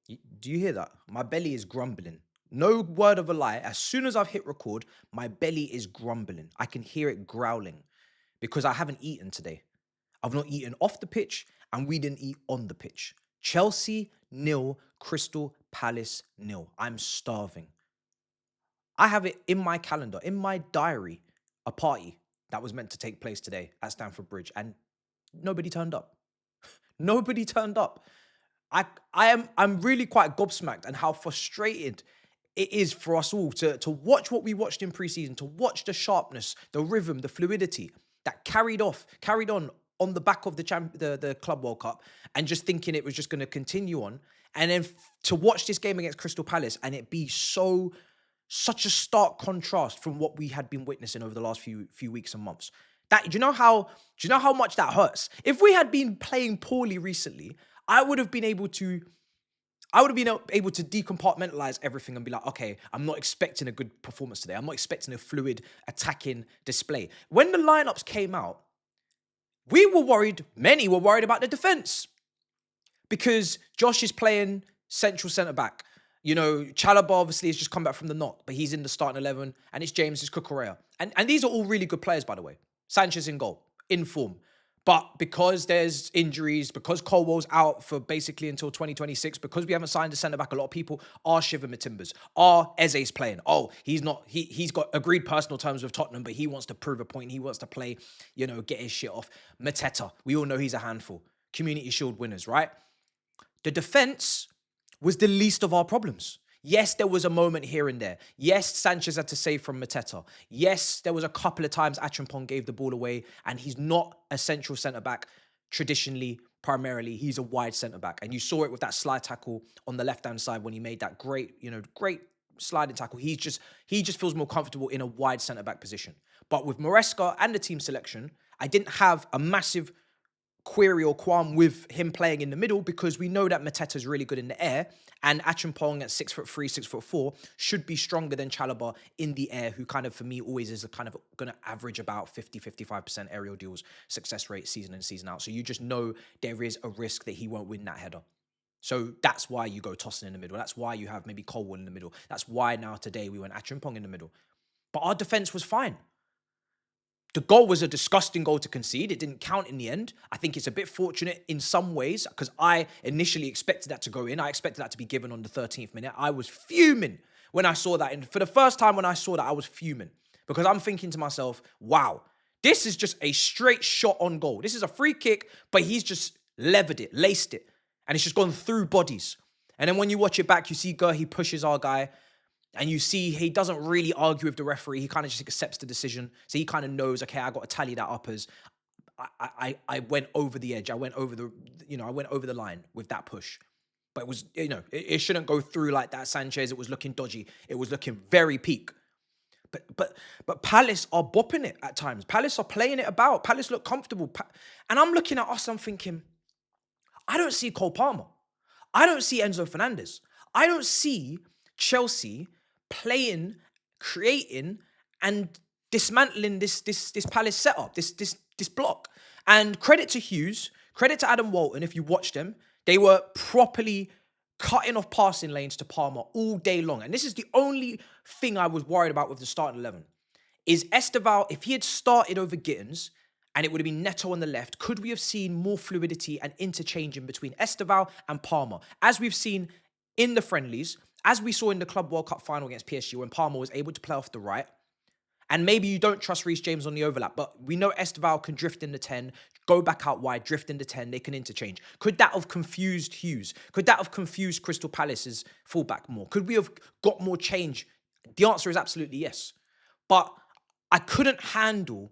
Do you hear that? My belly is grumbling. No word of a lie. As soon as I've hit record, my belly is grumbling. I can hear it growling because I haven't eaten today. I've not eaten off the pitch and we didn't eat on the pitch. Chelsea nil, Crystal Palace nil. I'm starving. I have it in my calendar, in my diary, a party that was meant to take place today at Stamford Bridge, and nobody turned up. Nobody turned up. I'm really quite gobsmacked and how frustrated it is for us all to watch what we watched in preseason, to watch the sharpness, the rhythm, the fluidity that carried on the back of the Club World Cup, and just thinking it was just going to continue on, and then to watch this game against Crystal Palace and it be such a stark contrast from what we had been witnessing over the last few weeks and months. That do you know how much that hurts? If we had been playing poorly recently, I would have been able to decompartmentalize everything and be like, okay, I'm not expecting a good performance today. I'm not expecting a fluid attacking display. When the lineups came out, many were worried about the defense because Josh is playing central centre back. You know, Chalobah obviously has just come back from the knock, but he's in the starting 11, and it's James, it's Cucurella. And these are all really good players, by the way. Sanchez in goal, in form. But because there's injuries, because Colwell's out for basically until 2026, because we haven't signed a centre-back, a lot of people are shivering my timbers. Are Eze's playing? Oh, he's got agreed personal terms with Tottenham, but he wants to prove a point. He wants to play, get his shit off. Mateta, we all know he's a handful. Community Shield winners, right? The defence was the least of our problems. Yes, there was a moment here and there. Yes, Sanchez had to save from Mateta. Yes, there was a couple of times Acheampong gave the ball away, and he's not a central centre-back traditionally, primarily. He's a wide centre-back. And you saw it with that slide tackle on the left-hand side when he made that great sliding tackle. He just feels more comfortable in a wide centre-back position. But with Maresca and the team selection, I didn't have a massive query or qualm with him playing in the middle because we know that Mateta's really good in the air, and Acheampong at 6'3", 6'4" should be stronger than Chalobah in the air, who kind of, for me, always is going to average about 50-55% aerial duels success rate season in, season out. So you just know there is a risk that he won't win that header. So that's why you go tossing in the middle. That's why you have maybe Colwell in the middle. That's why now today we went Acheampong in the middle. But our defense was fine. The goal was a disgusting goal to concede. It didn't count in the end. I think it's a bit fortunate in some ways because I initially expected that to go in. I expected that to be given on the 13th minute. I was fuming when I saw that. And for the first time when I saw that, I was fuming because I'm thinking to myself, wow, this is just a straight shot on goal. This is a free kick, but he's just levered it, laced it, and it's just gone through bodies. And then when you watch it back, you see he pushes our guy. And you see he doesn't really argue with the referee. He kind of just accepts the decision. So he kind of knows, okay, I got to tally that up as I went over the edge. I went over the line with that push. But it was, it shouldn't go through like that, Sanchez. It was looking dodgy. It was looking very peak. But Palace are bopping it at times. Palace are playing it about. Palace look comfortable. And I'm looking at us, I'm thinking, I don't see Cole Palmer. I don't see Enzo Fernandez. I don't see Chelsea playing, creating, and dismantling this Palace setup, this block. And credit to Hughes, credit to Adam Walton. If you watch them, they were properly cutting off passing lanes to Palmer all day long. And this is the only thing I was worried about with the starting 11. Is Esteval, if he had started over Gittins, and it would have been Neto on the left, could we have seen more fluidity and interchanging between Esteval and Palmer? As we've seen in the friendlies, as we saw in the Club World Cup final against PSG when Palmer was able to play off the right, and maybe you don't trust Reece James on the overlap, but we know Esteval can drift in the 10, go back out wide, drift in the 10, they can interchange. Could that have confused Hughes? Could that have confused Crystal Palace's fullback more? Could we have got more change? The answer is absolutely yes. But I couldn't handle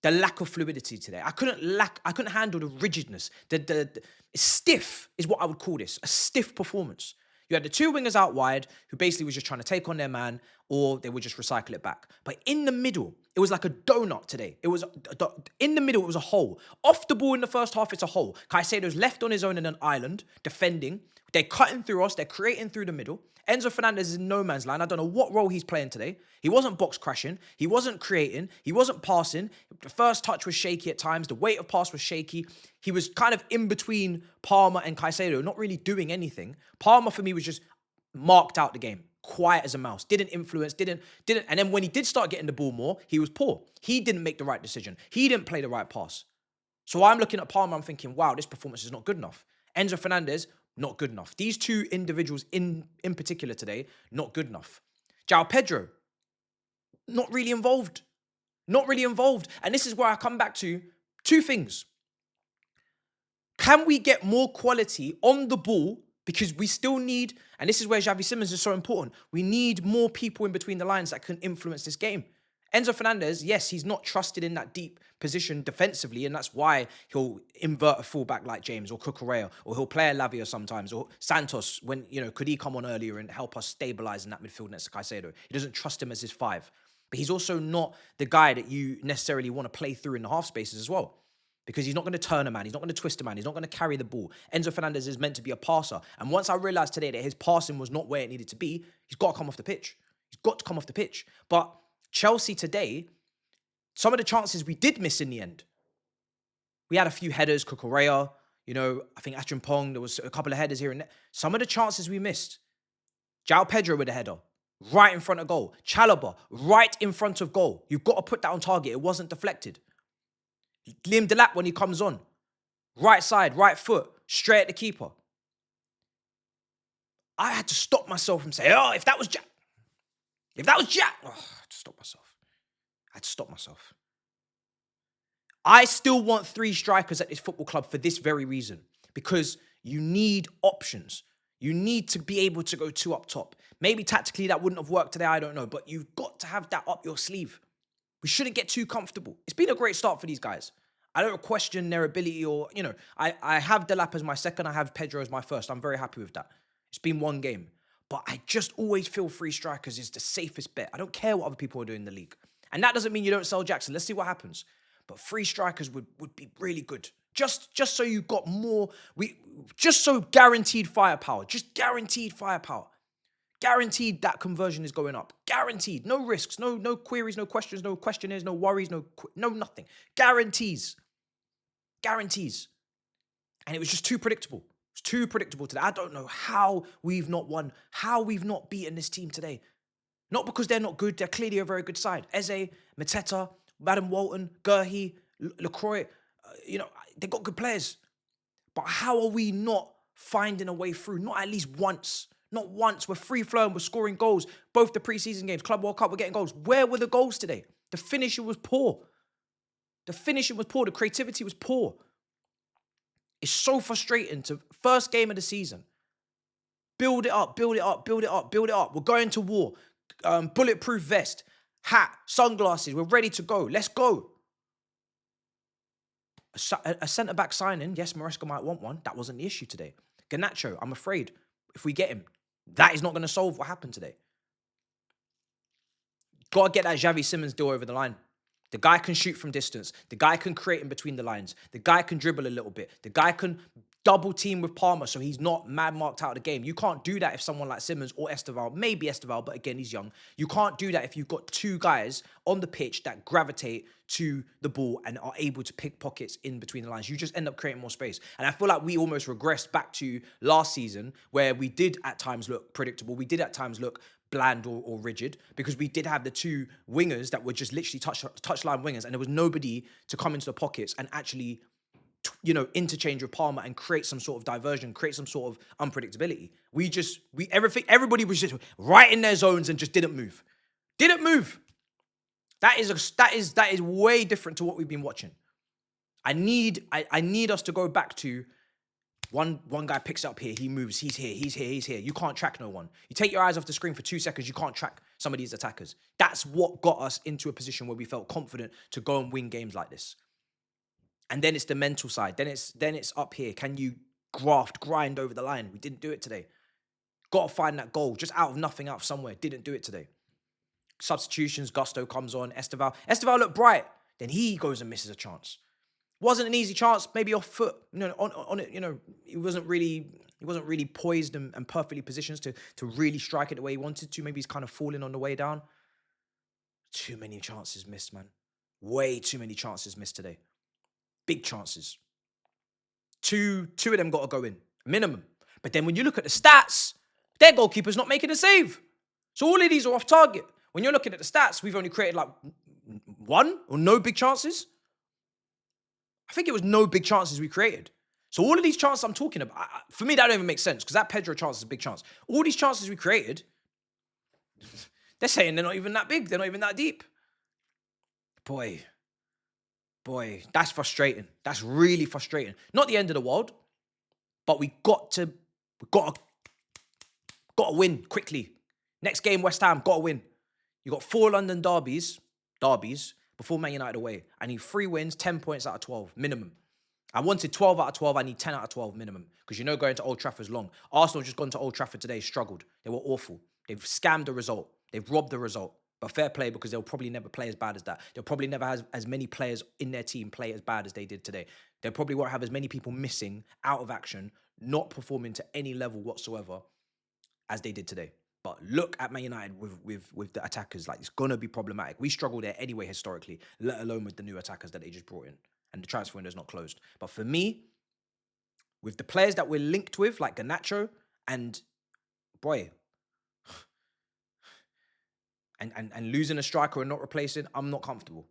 the lack of fluidity today. I couldn't handle the rigidness. The stiff is what I would call this, a stiff performance. You had the two wingers out wide who basically was just trying to take on their man, or they would just recycle it back. But in the middle, It was like a donut today. It was in the middle. It was a hole. Off the ball in the first half, it's a hole. Caicedo's left on his own in an island, defending. They're cutting through us. They're creating through the middle. Enzo Fernandez is in no man's land. I don't know what role he's playing today. He wasn't box crashing. He wasn't creating. He wasn't passing. The first touch was shaky at times. The weight of pass was shaky. He was kind of in between Palmer and Caicedo, not really doing anything. Palmer, for me, was just marked out the game. Quiet as a mouse, didn't influence, didn't, and then when he did start getting the ball more, he was poor. He didn't make the right decision. He didn't play the right pass. So I'm looking at Palmer, I'm thinking, wow, this performance is not good enough. Enzo Fernandez, not good enough. These two individuals in particular today, not good enough. João Pedro, not really involved. Not really involved. And this is where I come back to two things. Can we get more quality on the ball? Because we still need, and this is where Xavi Simons is so important, we need more people in between the lines that can influence this game. Enzo Fernandez, yes, he's not trusted in that deep position defensively, and that's why he'll invert a fullback like James or Cucurella, or he'll play a Lavia sometimes, or Santos, when, could he come on earlier and help us stabilize in that midfield next to Caicedo? He doesn't trust him as his five. But he's also not the guy that you necessarily want to play through in the half spaces as well. Because he's not going to turn a man. He's not going to twist a man. He's not going to carry the ball. Enzo Fernandez is meant to be a passer. And once I realized today that his passing was not where it needed to be, he's got to come off the pitch. He's got to come off the pitch. But Chelsea today, some of the chances we did miss in the end. We had a few headers, Cucurella, I think Achimpong, there was a couple of headers here and there. Some of the chances we missed. João Pedro with a header, right in front of goal. Chalobah, right in front of goal. You've got to put that on target. It wasn't deflected. Liam Delap when he comes on. Right side, right foot, straight at the keeper. I had to stop myself from saying, if that was Jack. I had to stop myself. I still want 3 strikers at this football club for this very reason. Because you need options. You need to be able to go 2 up top. Maybe tactically that wouldn't have worked today, I don't know. But you've got to have that up your sleeve. We shouldn't get too comfortable. It's been a great start for these guys. I don't question their ability or, I have Delap as my second. I have Pedro as my first. I'm very happy with that. It's been one game. But I just always feel 3 strikers is the safest bet. I don't care what other people are doing in the league. And that doesn't mean you don't sell Jackson. Let's see what happens. But 3 strikers would be really good. Just so you got more, just so guaranteed firepower. Just guaranteed firepower. Guaranteed that conversion is going up. Guaranteed. No risks, no queries, no questions, no questionnaires, no worries, no nothing. Guarantees. And it was just too predictable. It's too predictable today. I don't know how we've not won, how we've not beaten this team today. Not because they're not good. They're clearly a very good side. Eze, Mateta, Madam Walton, Gurhey, LaCroix, they've got good players. But how are we not finding a way through? Not at least once. Not once. We're free-flowing. We're scoring goals. Both the preseason games, Club World Cup, we're getting goals. Where were the goals today? The finishing was poor. The creativity was poor. It's so frustrating to first game of the season. Build it up. We're going to war. Bulletproof vest, hat, sunglasses. We're ready to go. Let's go. A centre-back signing. Yes, Maresca might want one. That wasn't the issue today. Garnacho, I'm afraid, if we get him, that is not going to solve what happened today. Got to get that Xavi Simons deal over the line. The guy can shoot from distance. The guy can create in between the lines. The guy can dribble a little bit. The guy can double team with Palmer so he's not mad marked out of the game. You can't do that if someone like Simons or Esteval, maybe Esteval, but again, he's young. You can't do that if you've got 2 guys on the pitch that gravitate to the ball and are able to pick pockets in between the lines. You just end up creating more space. And I feel like we almost regressed back to last season where we did at times look predictable. We did at times look bland or rigid because we did have the 2 wingers that were just literally touchline wingers and there was nobody to come into the pockets and actually interchange with Palmer and create some sort of diversion, create some sort of unpredictability. Everybody was just right in their zones and just didn't move. That is way different to what we've been watching. I need us to go back to one guy picks it up here, he moves, he's here. You can't track no one. You take your eyes off the screen for 2 seconds, you can't track some of these attackers. That's what got us into a position where we felt confident to go and win games like this. And then it's the mental side. Then it's up here. Can you grind over the line? We didn't do it today. Got to find that goal just out of nothing, out of somewhere. Didn't do it today. Substitutions, Gusto comes on, Esteval looked bright. Then he goes and misses a chance. Wasn't an easy chance, maybe off foot, on it, he wasn't really poised and perfectly positioned to really strike it the way he wanted to. Maybe he's kind of falling on the way down. Too many chances missed, man. Way too many chances missed today. Big chances. Two of them got to go in, minimum. But then when you look at the stats, their goalkeeper's not making a save. So all of these are off target. When you're looking at the stats, we've only created like one or no big chances. I think it was no big chances we created. So all of these chances I'm talking about, for me, that don't even make sense because that Pedro chance is a big chance. All these chances we created, they're saying they're not even that big. They're not even that deep. Boy, that's frustrating. That's really frustrating. Not the end of the world, but we got to win quickly. Next game, West Ham, got to win. You got 4 London derbies before Man United away. I need 3 wins, 10 points out of 12, minimum. I wanted 12 out of 12. I need 10 out of 12 minimum because going to Old Trafford's long. Arsenal just gone to Old Trafford today, struggled. They were awful. They've scammed the result. They've robbed the result. But fair play because they'll probably never play as bad as that. They'll probably never have as many players in their team play as bad as they did today. They probably won't have as many people missing, out of action, not performing to any level whatsoever as they did today. But look at Man United with the attackers. Like, it's going to be problematic. We struggle there anyway historically, let alone with the new attackers that they just brought in. And the transfer window's not closed. But for me, with the players that we're linked with, like Garnacho and, boy, and losing a striker and not replacing, I'm not comfortable.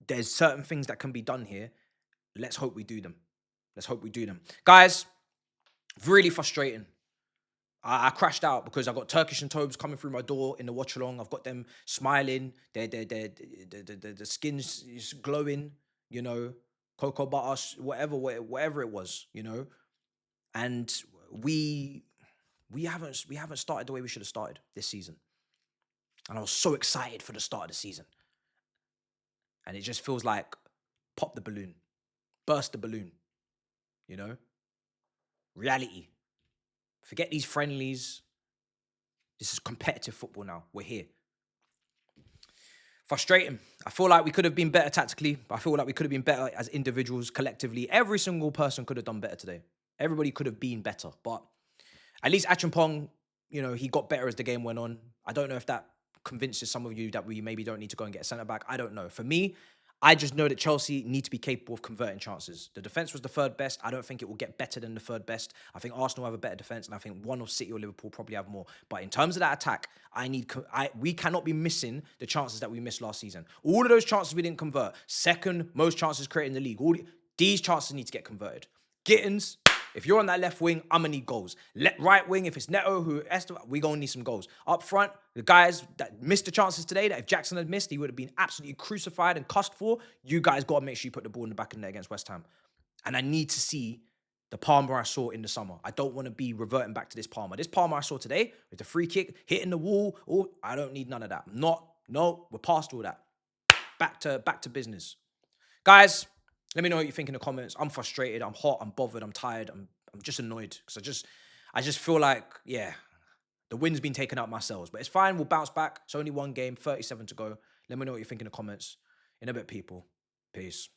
There's certain things that can be done here. Let's hope we do them. Guys, really frustrating. I crashed out because I got Turkish and Tobes coming through my door in the watch along. I've got them smiling. The skin's is glowing, cocoa butter, whatever it was, And we haven't started the way we should have started this season. And I was so excited for the start of the season. And it just feels like pop the balloon, burst the balloon, Reality. Forget these friendlies. This is competitive football now. We're here. Frustrating. I feel like we could have been better tactically. I feel like we could have been better as individuals, collectively. Every single person could have done better today. Everybody could have been better. But at least Acheampong, he got better as the game went on. I don't know if that convinces some of you that we maybe don't need to go and get a centre-back. I don't know. For me, I just know that Chelsea need to be capable of converting chances. The defence was the 3rd best. I don't think it will get better than the 3rd best. I think Arsenal have a better defence, and I think one of City or Liverpool probably have more. But in terms of that attack, we cannot be missing the chances that we missed last season. All of those chances we didn't convert. 2nd most chances created in the league. These chances need to get converted. Gittins, if you're on that left wing, I'm going to need goals. Right wing, if it's Neto, we're going to need some goals. Up front, the guys that missed the chances today, that if Jackson had missed, he would have been absolutely crucified and cussed for. You guys got to make sure you put the ball in the back of the net against West Ham. And I need to see the Palmer I saw in the summer. I don't want to be reverting back to this Palmer. This Palmer I saw today, with the free kick, hitting the wall, I don't need none of that. No, we're past all that. Back to business. Guys, let me know what you think in the comments. I'm frustrated. I'm hot. I'm bothered. I'm tired. I'm just annoyed because I just feel like, the wind's been taken out my cells. But it's fine. We'll bounce back. It's only one game. 37 to go. Let me know what you think in the comments. In a bit, people. Peace.